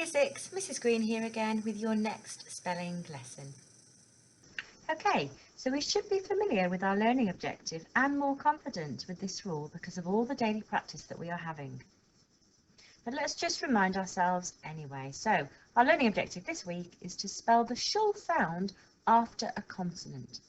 Year 6, Mrs. Green here again with your next spelling lesson. Okay, so we should be familiar with our learning objective and more confident with this rule because of all the daily practice that we are having. But let's just remind ourselves anyway. So our learning objective this week is to spell the shul sound after a consonant.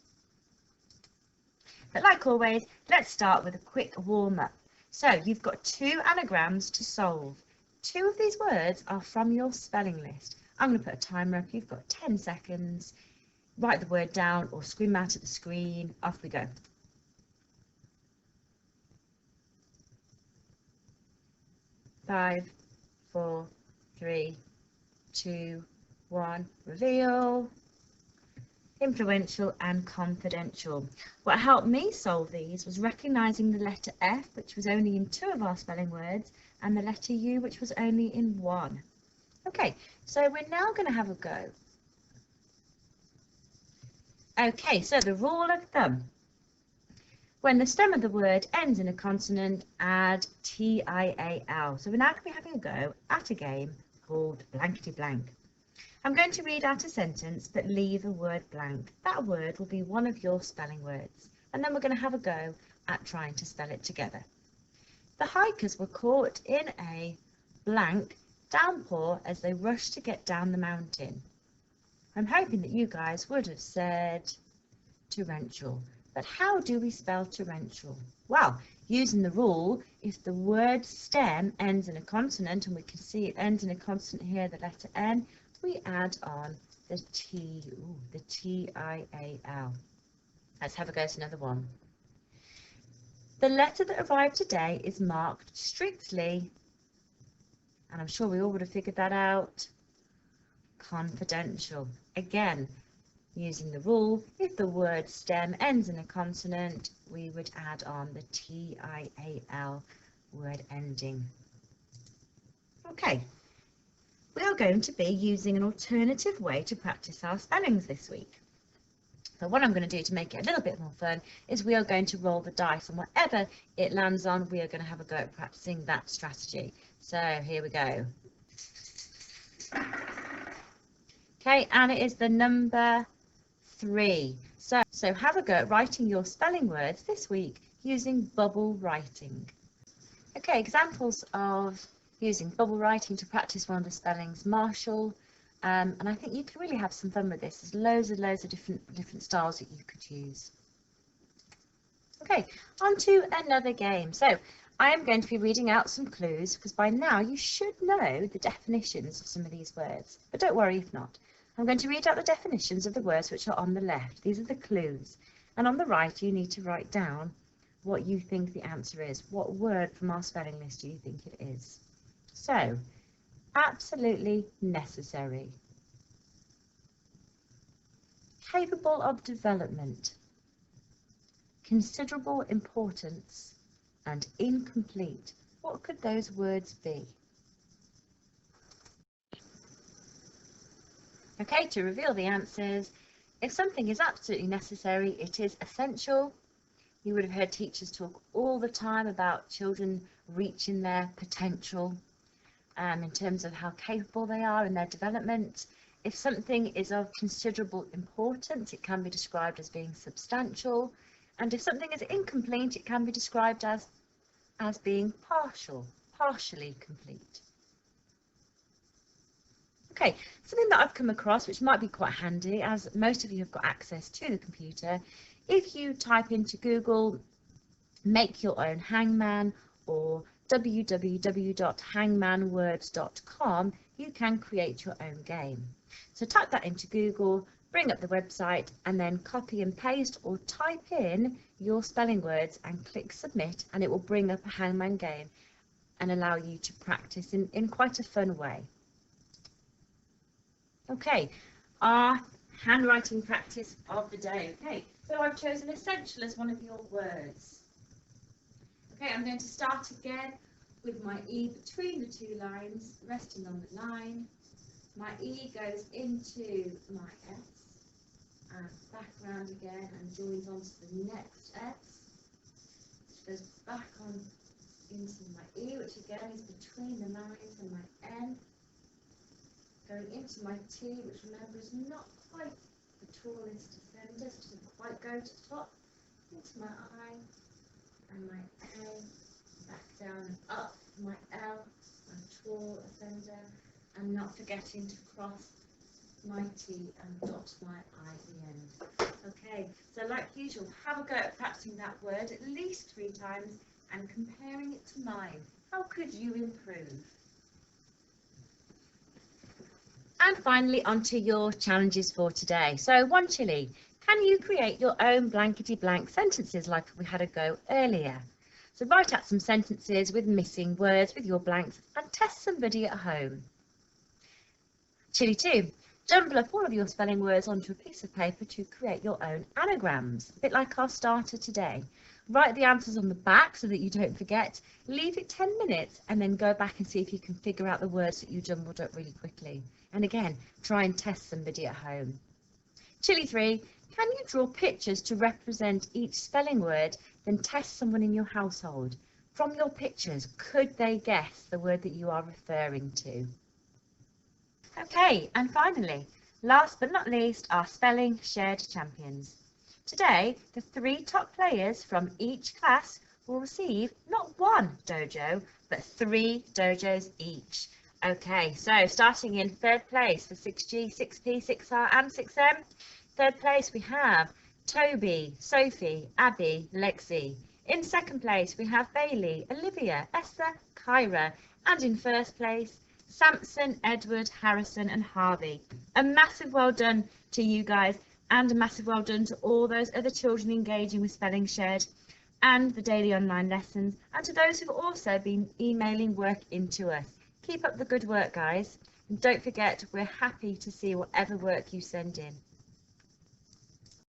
But like always, let's start with a quick warm-up. So you've got 2 anagrams to solve. 2 of these words are from your spelling list. I'm going to put a timer up. You've got 10 seconds. Write the word down or scream out at the screen. Off we go. Five, 4, 3, 2, 1. Reveal. Influential and confidential. What helped me solve these was recognising the letter F, which was only in 2 of our spelling words, and the letter U, which was only in 1. Okay, so we're now going to have a go. Okay, so the rule of thumb. When the stem of the word ends in a consonant, add tial. So we're now going to be having a go at a game called Blankety Blank. I'm going to read out a sentence but leave a word blank. That word will be one of your spelling words, and then we're going to have a go at trying to spell it together. The hikers were caught in a blank downpour as they rushed to get down the mountain. I'm hoping that you guys would have said torrential, but how do we spell torrential? Well, using the rule, if the word stem ends in a consonant, and we can see it ends in a consonant here, the letter N, we add on the T-I-A-L. Let's have a go at another one. The letter that arrived today is marked strictly, and I'm sure we all would have figured that out, confidential. Again, using the rule, if the word stem ends in a consonant, we would add on the T-I-A-L word ending. Okay. We are going to be using an alternative way to practice our spellings this week. So what I'm going to do to make it a little bit more fun is we are going to roll the dice, and whatever it lands on, we are going to have a go at practicing that strategy. So here we go. Okay, and it is the number 3. So have a go at writing your spelling words this week using bubble writing. Okay, examples of using bubble writing to practice one of the spellings, Marshall, and I think you can really have some fun with this. There's loads of different styles that you could use. Okay, on to another game. So I am going to be reading out some clues because by now you should know the definitions of some of these words, but don't worry if not. I'm going to read out the definitions of the words which are on the left. These are the clues, and on the right you need to write down what you think the answer is. What word from our spelling list do you think it is? So, absolutely necessary, capable of development, considerable importance, and incomplete. What could those words be? Okay, to reveal the answers, if something is absolutely necessary, it is essential. You would have heard teachers talk all the time about children reaching their potential. In terms of how capable they are in their development. If something is of considerable importance, it can be described as being substantial, and if something is incomplete, it can be described as being partially complete. Okay, something that I've come across which might be quite handy, as most of you have got access to the computer. If you type into Google, make your own Hangman, or www.hangmanwords.com, you can create your own game. So type that into Google, bring up the website, and then copy and paste or type in your spelling words and click submit, and it will bring up a Hangman game and allow you to practice in quite a fun way. Okay, our handwriting practice of the day. Okay, so I've chosen essential as one of your words. Okay, I'm going to start again with my E between the 2 lines, resting on the line. My E goes into my S and back round again and joins onto the next S, which goes back on into my E, which again is between the lines, and my N onto my T, which remember is not quite the tallest offender, so doesn't quite go to the top, into my I and my A, back down and up my L, my tall offender, and not forgetting to cross my T and dot my I at the end. Okay, so like usual, have a go at practicing that word at least 3 times and comparing it to mine. How could you improve? And finally, onto your challenges for today. So 1 Chili, can you create your own blankety blank sentences like we had a go earlier? So write out some sentences with missing words with your blanks and test somebody at home. Chili 2, jumble up all of your spelling words onto a piece of paper to create your own anagrams, a bit like our starter today. Write the answers on the back so that you don't forget, leave it 10 minutes and then go back and see if you can figure out the words that you jumbled up really quickly. And again, try and test somebody at home. Chili 3, can you draw pictures to represent each spelling word, then test someone in your household? From your pictures, could they guess the word that you are referring to? Okay, and finally, last but not least, our Spelling Shared Champions. Today, the 3 top players from each class will receive not 1 dojo, but 3 dojos each. Okay, so starting in 3rd place for 6G, 6P, 6R and 6M. 3rd place we have Toby, Sophie, Abby, Lexi. In 2nd place we have Bailey, Olivia, Esther, Kyra. And in 1st place, Samson, Edward, Harrison and Harvey. A massive well done to you guys and a massive well done to all those other children engaging with Spelling Shared and the daily online lessons, and to those who've also been emailing work into us. Keep up the good work, guys, and don't forget we're happy to see whatever work you send in.